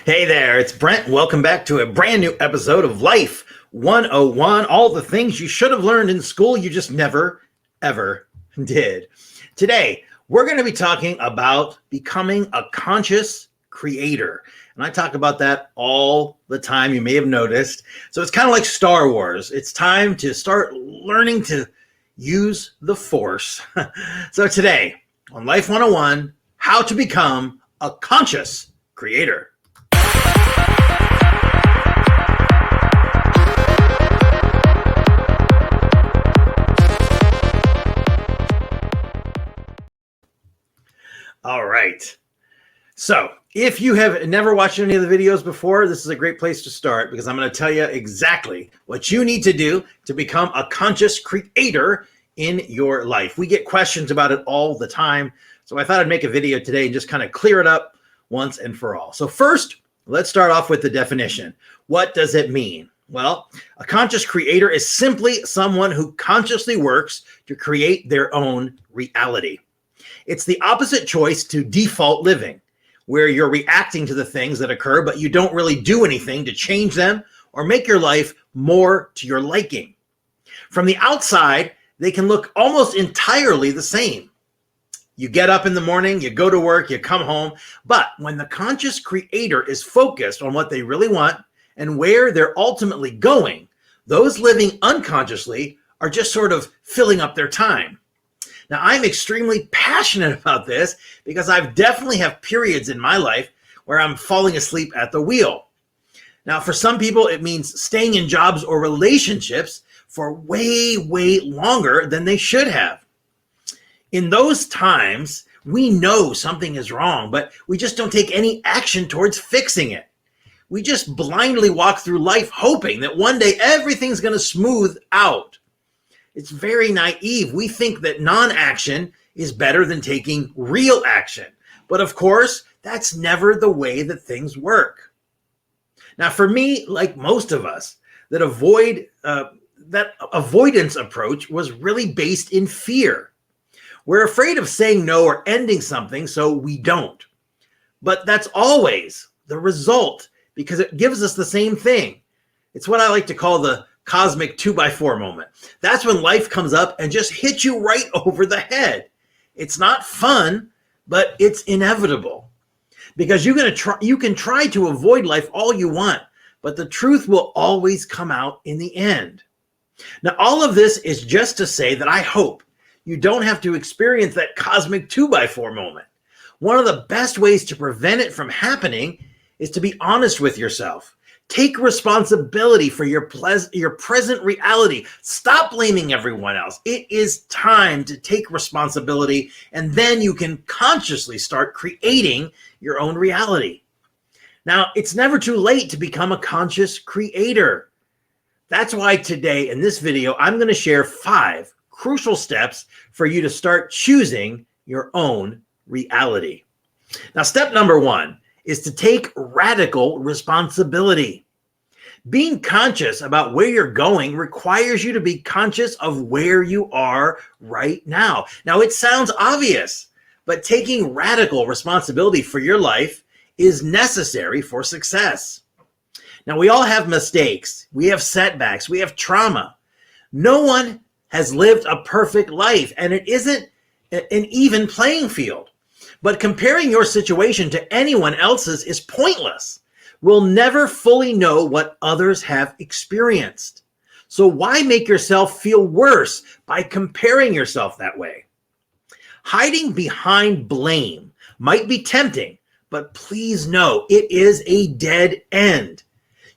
Hey there, it's Brent. Welcome back to a brand new episode of Life 101. All the things you should have learned in school you just never, ever did. Today, we're going to be talking about becoming a conscious creator. And I talk about that all the time. You may have noticed. So it's kind of like Star Wars. It's time to start learning to use the Force. So today, on Life 101, how to become a conscious creator. All right. So if you have never watched any of the videos before, this is a great place to start because I'm going to tell you exactly what you need to do to become a conscious creator in your life. We get questions about it all the time. So I thought I'd make a video today and just kind of clear it up once and for all. So first, let's start off with the definition. What does it mean? Well, a conscious creator is simply someone who consciously works to create their own reality. It's the opposite choice to default living, where you're reacting to the things that occur, but you don't really do anything to change them or make your life more to your liking. From the outside, they can look almost entirely the same. You get up in the morning, you go to work, you come home, but when the conscious creator is focused on what they really want and where they're ultimately going, those living unconsciously are just sort of filling up their time. Now, I'm extremely passionate about this because I've definitely have periods in my life where I'm falling asleep at the wheel. Now, for some people, it means staying in jobs or relationships for way, way longer than they should have. In those times, we know something is wrong, but we just don't take any action towards fixing it. We just blindly walk through life hoping that one day everything's going to smooth out. It's very naive. We think that non-action is better than taking real action. But of course, that's never the way that things work. Now, for me, like most of us, that avoidance approach was really based in fear. We're afraid of saying no or ending something, so we don't. But that's always the result because it gives us the same thing. It's what I like to call the cosmic 2x4 moment. That's when life comes up and just hits you right over the head. It's not fun, but it's inevitable because you can try to avoid life all you want, but the truth will always come out in the end. Now, all of this is just to say that I hope you don't have to experience that cosmic 2x4 moment. One of the best ways to prevent it from happening is to be honest with yourself. Take responsibility for your present reality. Stop blaming everyone else. It is time to take responsibility, and then you can consciously start creating your own reality. Now, it's never too late to become a conscious creator. That's why today in this video, I'm going to share 5 crucial steps for you to start choosing your own reality. Now, step number 1 is to take radical responsibility. Being conscious about where you're going requires you to be conscious of where you are right now. Now, it sounds obvious, but taking radical responsibility for your life is necessary for success. Now, we all have mistakes. We have setbacks. We have trauma. No one has lived a perfect life, and it isn't an even playing field. But comparing your situation to anyone else's is pointless. We'll never fully know what others have experienced. So why make yourself feel worse by comparing yourself that way? Hiding behind blame might be tempting, but please know it is a dead end.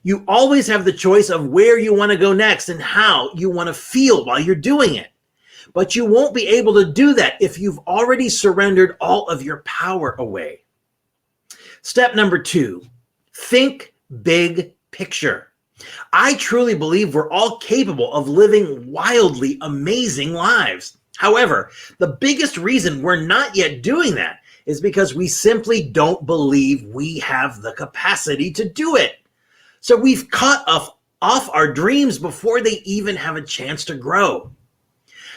You always have the choice of where you want to go next and how you want to feel while you're doing it. But you won't be able to do that if you've already surrendered all of your power away. Step number 2, think big picture. I truly believe we're all capable of living wildly amazing lives. However, the biggest reason we're not yet doing that is because we simply don't believe we have the capacity to do it. So we've cut off our dreams before they even have a chance to grow.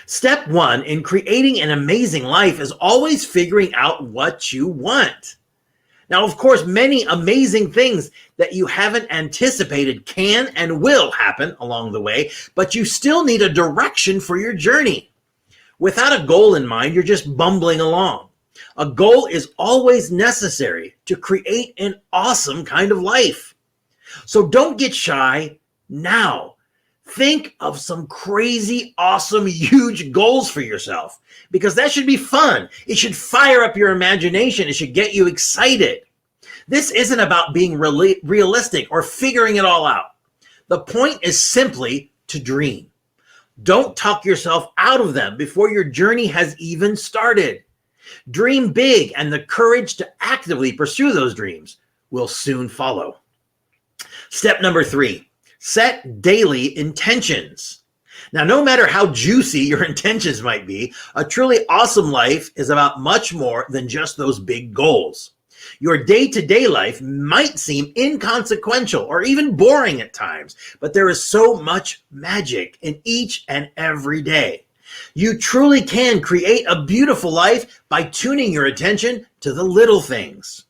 Step 1 in creating an amazing life is always figuring out what you want. Now, of course, many amazing things that you haven't anticipated can and will happen along the way, but you still need a direction for your journey. Without a goal in mind, you're just bumbling along. A goal is always necessary to create an awesome kind of life. So don't get shy now. Think of some crazy, awesome, huge goals for yourself, because that should be fun. It should fire up your imagination. It should get you excited. This isn't about being realistic or figuring it all out. The point is simply to dream. Don't talk yourself out of them before your journey has even started. Dream big, and the courage to actively pursue those dreams will soon follow. Step number 3, set daily intentions. Now, no matter how juicy your intentions might be, a truly awesome life is about much more than just those big goals. Your day-to-day life might seem inconsequential or even boring at times, but there is so much magic in each and every day. You truly can create a beautiful life by tuning your attention to the little things.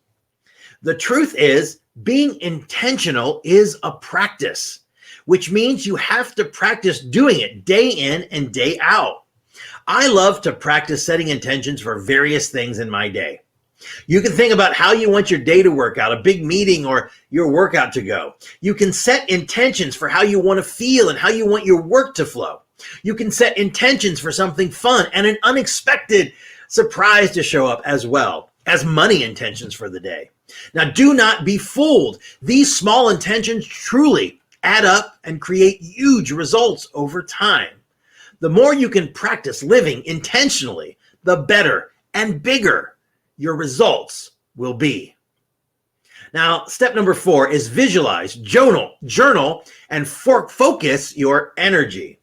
The truth is, being intentional is a practice, which means you have to practice doing it day in and day out. I love to practice setting intentions for various things in my day. You can think about how you want your day to work out, a big meeting or your workout to go. You can set intentions for how you want to feel and how you want your work to flow. You can set intentions for something fun and an unexpected surprise to show up, as well as money intentions for the day. Now, do not be fooled. These small intentions truly add up and create huge results over time. The more you can practice living intentionally, the better and bigger your results will be. Now, step number 4 is visualize, journal, and focus your energy.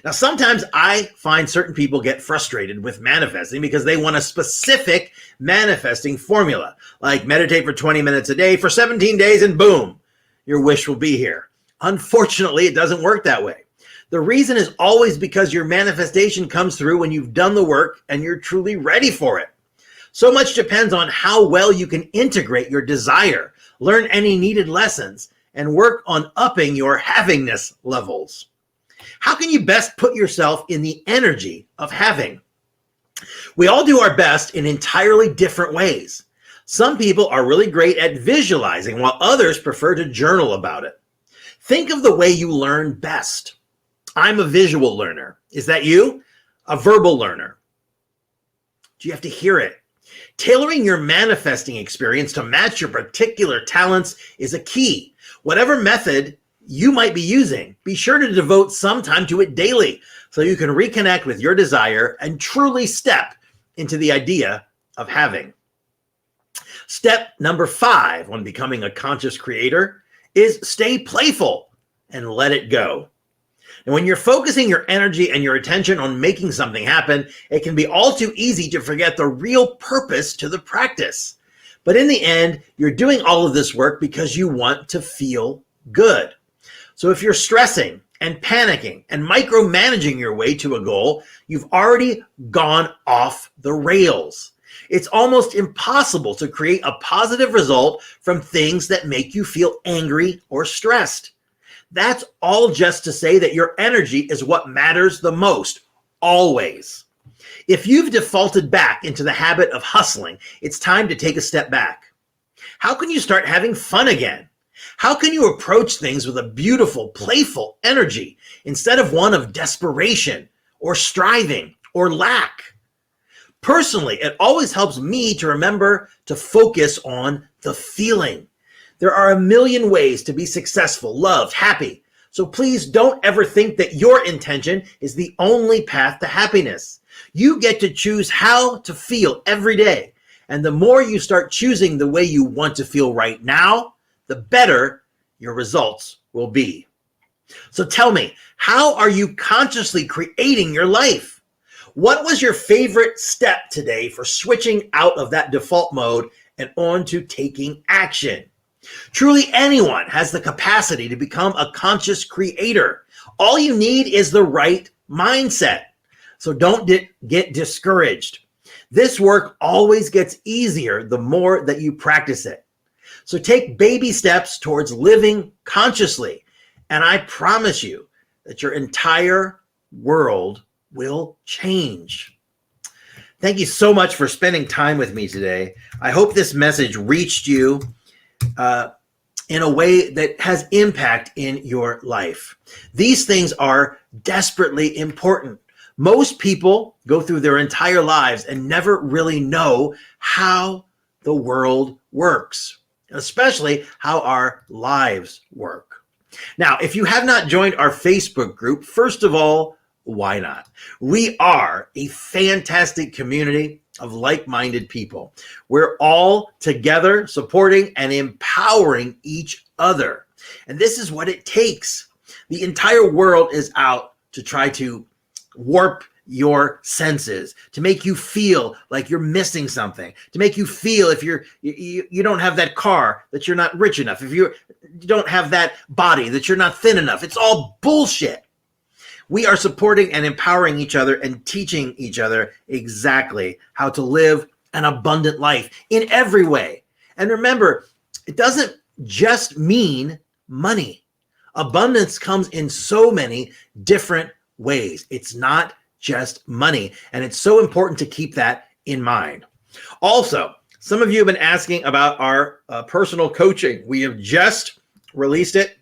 Now, sometimes I find certain people get frustrated with manifesting because they want a specific manifesting formula, like meditate for 20 minutes a day for 17 days and boom, your wish will be here. Unfortunately, it doesn't work that way. The reason is always because your manifestation comes through when you've done the work and you're truly ready for it. So much depends on how well you can integrate your desire, learn any needed lessons, and work on upping your havingness levels. How can you best put yourself in the energy of having? We all do our best in entirely different ways. Some people are really great at visualizing, while others prefer to journal about it. Think of the way you learn best. I'm a visual learner. Is that you? A verbal learner. Do you have to hear it? Tailoring your manifesting experience to match your particular talents is a key. Whatever method you might be using, be sure to devote some time to it daily so you can reconnect with your desire and truly step into the idea of having. Step number 5 when becoming a conscious creator is stay playful and let it go. And when you're focusing your energy and your attention on making something happen, it can be all too easy to forget the real purpose to the practice. But in the end, you're doing all of this work because you want to feel good. So if you're stressing and panicking and micromanaging your way to a goal, you've already gone off the rails. It's almost impossible to create a positive result from things that make you feel angry or stressed. That's all just to say that your energy is what matters the most, always. If you've defaulted back into the habit of hustling, it's time to take a step back. How can you start having fun again? How can you approach things with a beautiful, playful energy instead of one of desperation or striving or lack? Personally, it always helps me to remember to focus on the feeling. There are a million ways to be successful, loved, happy. So please don't ever think that your intention is the only path to happiness. You get to choose how to feel every day. And the more you start choosing the way you want to feel right now, the better your results will be. So tell me, how are you consciously creating your life? What was your favorite step today for switching out of that default mode and on to taking action? Truly, anyone has the capacity to become a conscious creator. All you need is the right mindset. So don't get discouraged. This work always gets easier the more that you practice it. So take baby steps towards living consciously, and I promise you that your entire world will change. Thank you so much for spending time with me today. I hope this message reached you in a way that has impact in your life. These things are desperately important. Most people go through their entire lives and never really know how the world works, especially how our lives work. Now, if you have not joined our Facebook group, first of all, why not? We are a fantastic community of like-minded people. We're all together supporting and empowering each other. And this is what it takes. The entire world is out to try to warp your senses, to make you feel like you're missing something, to make you feel if you don't have that car, that you're not rich enough, if you don't have that body, that you're not thin enough. It's all bullshit. We are supporting and empowering each other and teaching each other exactly how to live an abundant life in every way. And remember, it doesn't just mean money. Abundance comes in so many different ways. It's not just money. And it's so important to keep that in mind. Also, some of you have been asking about our personal coaching. We have just released it,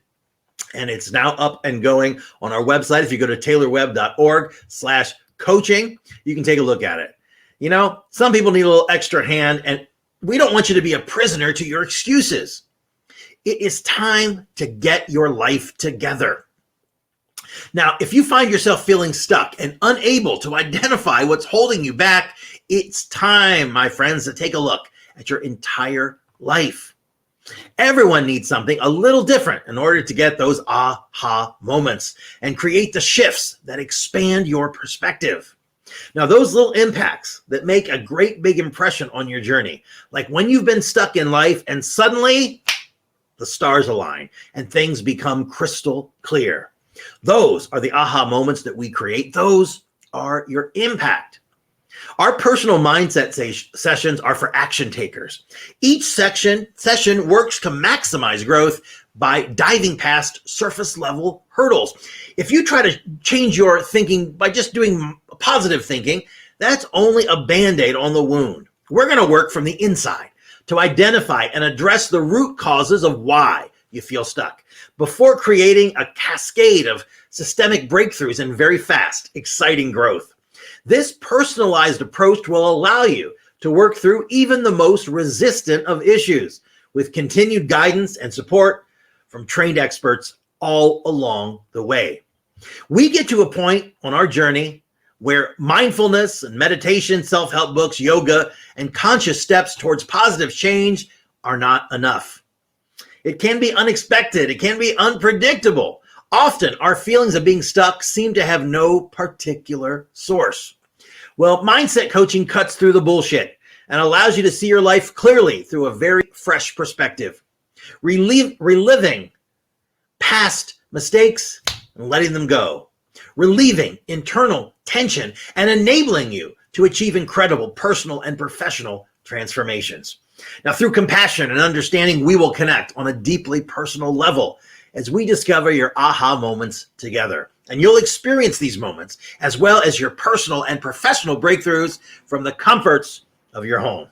and it's now up and going on our website. If you go to taylor-webb.org/coaching, you can take a look at it. You know, some people need a little extra hand, and we don't want you to be a prisoner to your excuses. It is time to get your life together. Now, if you find yourself feeling stuck and unable to identify what's holding you back, it's time, my friends, to take a look at your entire life. Everyone needs something a little different in order to get those aha moments and create the shifts that expand your perspective. Now, those little impacts that make a great big impression on your journey, like when you've been stuck in life and suddenly the stars align and things become crystal clear. Those are the aha moments that we create. Those are your impact. Our personal mindset sessions are for action takers. Each session works to maximize growth by diving past surface level hurdles. If you try to change your thinking by just doing positive thinking, that's only a Band-Aid on the wound. We're going to work from the inside to identify and address the root causes of why you feel stuck before creating a cascade of systemic breakthroughs and very fast, exciting growth. This personalized approach will allow you to work through even the most resistant of issues with continued guidance and support from trained experts all along the way. We get to a point on our journey where mindfulness and meditation, self-help books, yoga, and conscious steps towards positive change are not enough. It can be unexpected. It can be unpredictable. Often, our feelings of being stuck seem to have no particular source. Well, mindset coaching cuts through the bullshit and allows you to see your life clearly through a very fresh perspective, reliving past mistakes and letting them go, relieving internal tension and enabling you to achieve incredible personal and professional transformations. Now, through compassion and understanding, we will connect on a deeply personal level as we discover your aha moments together. And you'll experience these moments as well as your personal and professional breakthroughs from the comforts of your home.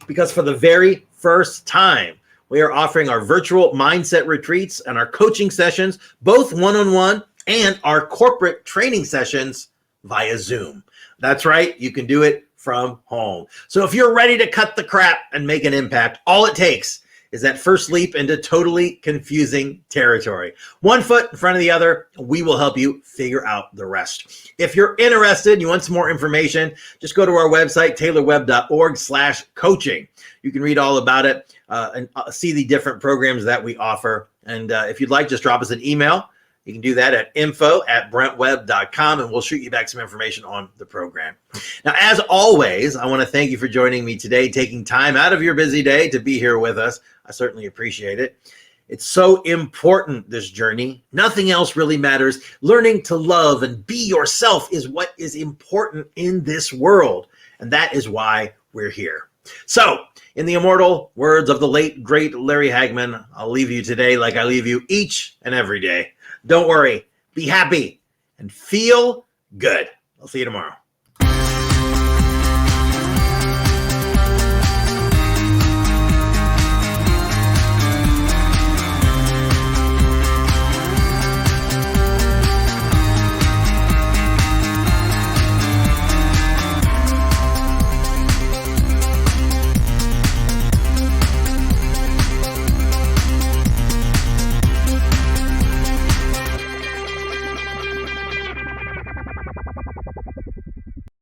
Because for the very first time, we are offering our virtual mindset retreats and our coaching sessions, both one-on-one and our corporate training sessions via Zoom. That's right, you can do it from home. So if you're ready to cut the crap and make an impact, all it takes is that first leap into totally confusing territory. One foot in front of the other, we will help you figure out the rest. If you're interested and you want some more information, just go to our website, taylor-webb.org/coaching. You can read all about it and see the different programs that we offer. And if you'd like, just drop us an email. You can do that at info@brentwebb.com, and we'll shoot you back some information on the program. Now, as always, I want to thank you for joining me today, taking time out of your busy day to be here with us. I certainly appreciate it. It's so important, this journey. Nothing else really matters. Learning to love and be yourself is what is important in this world. And that is why we're here. So, in the immortal words of the late, great Larry Hagman, I'll leave you today like I leave you each and every day. Don't worry, be happy, and feel good. I'll see you tomorrow.